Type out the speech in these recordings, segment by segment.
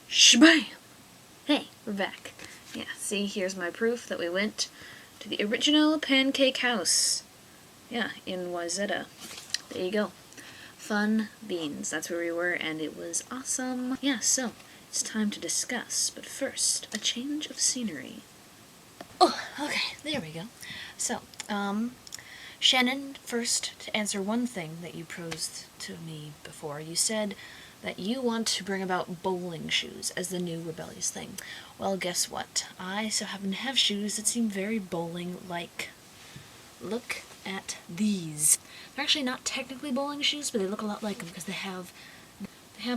Shbam! Hey, we're back. Yeah, see, here's my proof that we went to the original Pancake House. Yeah, in Wayzata. There you go. Fun beans. That's where we were, and it was awesome. Yeah, so, it's time to discuss, but first, a change of scenery. Oh, okay, there we go. So, Shannon, first, to answer one thing that you posed to me before, you said that you want to bring about bowling shoes as the new rebellious thing. Well, guess what? I so happen to have shoes that seem very bowling-like. Look at these. They're actually not technically bowling shoes, but they look a lot like them because they have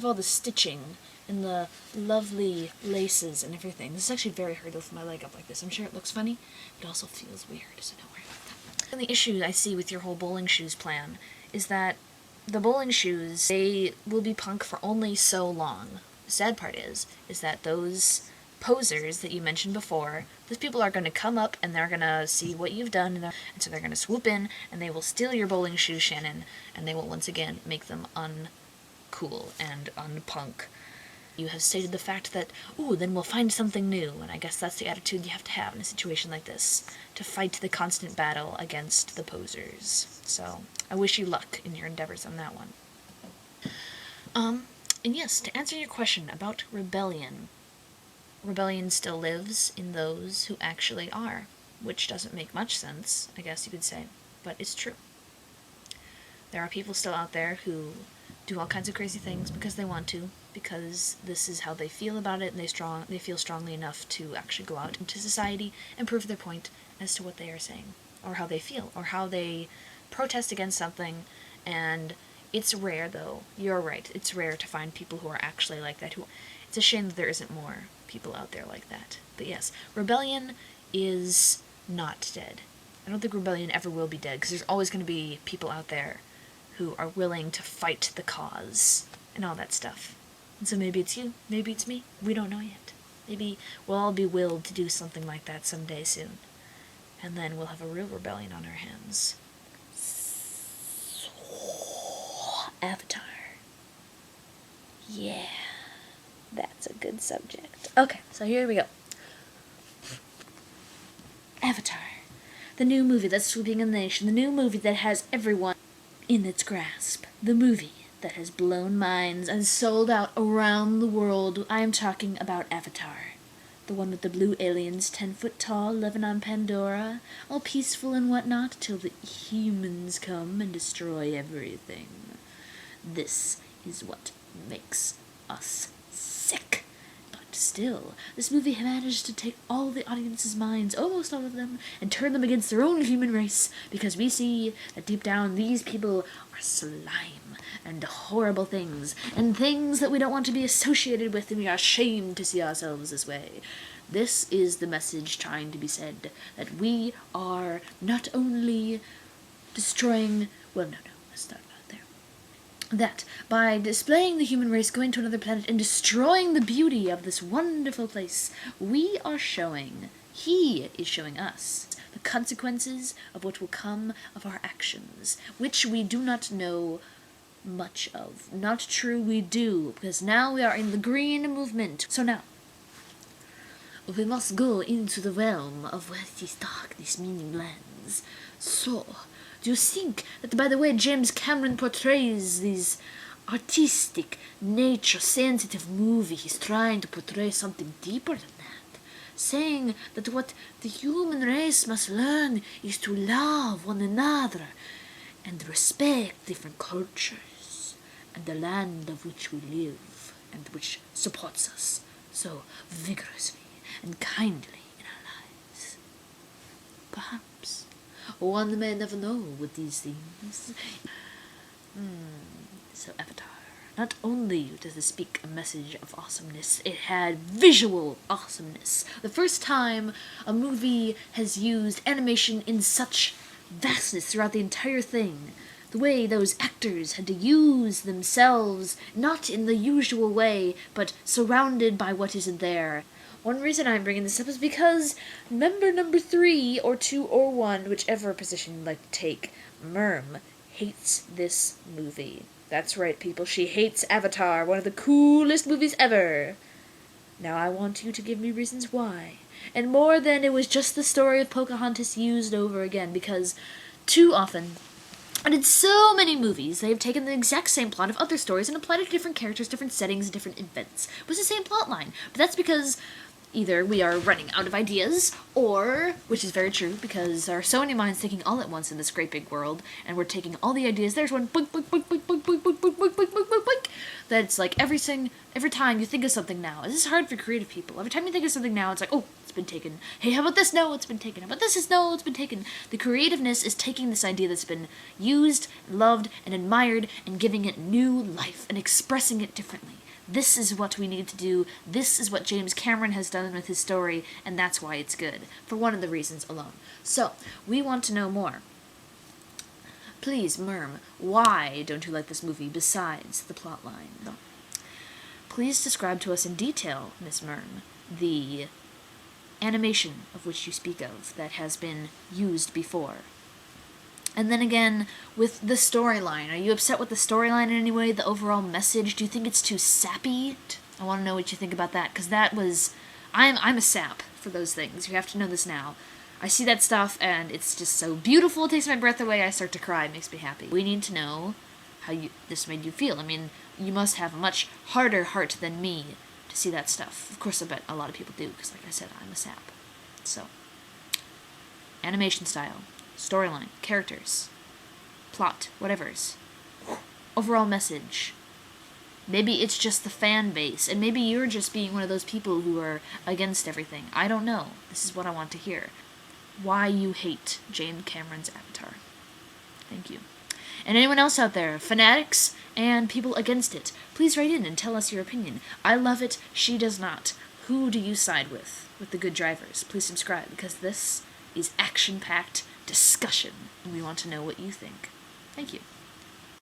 all the stitching and the lovely laces and everything. This is actually very hard to lift my leg up like this. I'm sure it looks funny, but it also feels weird, so don't worry about that. And the issue I see with your whole bowling shoes plan is that the bowling shoes, they will be punk for only so long. The sad part is that those posers that you mentioned before, those people are going to come up and they're going to see what you've done, and so they're going to swoop in and they will steal your bowling shoes, Shannon, and they will once again make them uncool and unpunk. You have stated the fact that, ooh, then we'll find something new, and I guess that's the attitude you have to have in a situation like this, to fight the constant battle against the posers. So, I wish you luck in your endeavors on that one. And yes, to answer your question about rebellion still lives in those who actually are, which doesn't make much sense, I guess you could say, but it's true. There are people still out there who do all kinds of crazy things because they want to, because this is how they feel about it, and they feel strongly enough to actually go out into society and prove their point as to what they are saying, or how they feel, or how they protest against something. And it's rare, though. You're right. It's rare to find people who are actually like that. It's a shame that there isn't more people out there like that. But yes, rebellion is not dead. I don't think rebellion ever will be dead, because there's always going to be people out there who are willing to fight the cause and all that stuff. And so maybe it's you, maybe it's me, we don't know yet. Maybe we'll all be willed to do something like that someday soon. And then we'll have a real rebellion on our hands. Avatar. Yeah, that's a good subject. Okay, so here we go. Avatar. The new movie that's sweeping the nation. The new movie that has everyone in its grasp. The movie that has blown minds and sold out around the world. I am talking about Avatar. The one with the blue aliens, 10 foot tall, living on Pandora, all peaceful and whatnot, till the humans come and destroy everything. This is what makes us sick. But still, this movie managed to take all the audience's minds, almost all of them, and turn them against their own human race, because we see that deep down these people are slime and horrible things, and things that we don't want to be associated with, and we are ashamed to see ourselves this way. This is the message trying to be said, that we are not only destroying, let's start out there. That by displaying the human race going to another planet and destroying the beauty of this wonderful place, we are showing, he is showing us, the consequences of what will come of our actions, which we do not know much of. Not true, we do, because now we are in the green movement. So now, we must go into the realm of where this darkness meaning lands. So, do you think that by the way James Cameron portrays these artistic, nature-sensitive movie, he's trying to portray something deeper than that? Saying that what the human race must learn is to love one another and respect different cultures and the land of which we live and which supports us so vigorously and kindly in our lives. Perhaps one may never know with these things. So Avatar. Not only does it speak a message of awesomeness, it had visual awesomeness. The first time a movie has used animation in such vastness throughout the entire thing. The way those actors had to use themselves, not in the usual way, but surrounded by what isn't there. One reason I'm bringing this up is because member number 3, or 2, or 1, whichever position you'd like to take, Merm, hates this movie. That's right, people, she hates Avatar, one of the coolest movies ever. Now I want you to give me reasons why. And more than it was just the story of Pocahontas used over again, because too often, and in so many movies, they have taken the exact same plot of other stories and applied it to different characters, different settings, different events. It was the same plot line. But that's because either we are running out of ideas, or, which is very true, because there are so many minds thinking all at once in this great big world, and we're taking all the ideas, there's one, boink, boink, boink, boink, boink, boink, boink, boink, boink, boink, boink, boink, boink, that's like every time you think of something now. This is hard for creative people. Every time you think of something now, it's like, oh, it's been taken. Hey, how about this? No, it's been taken. How about this? No, it's been taken. The creativeness is taking this idea that's been used, loved, and admired, and giving it new life, and expressing it differently. This is what we need to do. This is what James Cameron has done with his story, and that's why it's good, for one of the reasons alone. So, we want to know more. Please, Merm, why don't you like this movie besides the plot line? Please describe to us in detail, Miss Merm, the animation of which you speak of that has been used before. And then again, with the storyline, are you upset with the storyline in any way, the overall message? Do you think it's too sappy? I want to know what you think about that, because that was... I'm a sap for those things. You have to know this now. I see that stuff, and it's just so beautiful, it takes my breath away, I start to cry, it makes me happy. We need to know how this made you feel. I mean, you must have a much harder heart than me to see that stuff. Of course, I bet a lot of people do, because like I said, I'm a sap. So, animation style, storyline, characters, plot, whatever's. Overall message. Maybe it's just the fan base, and maybe you're just being one of those people who are against everything. I don't know. This is what I want to hear. Why you hate James Cameron's Avatar. Thank you. And anyone else out there, fanatics and people against it, please write in and tell us your opinion. I love it, she does not. Who do you side with the good drivers? Please subscribe, because this is action-packed discussion, and we want to know what you think. Thank you.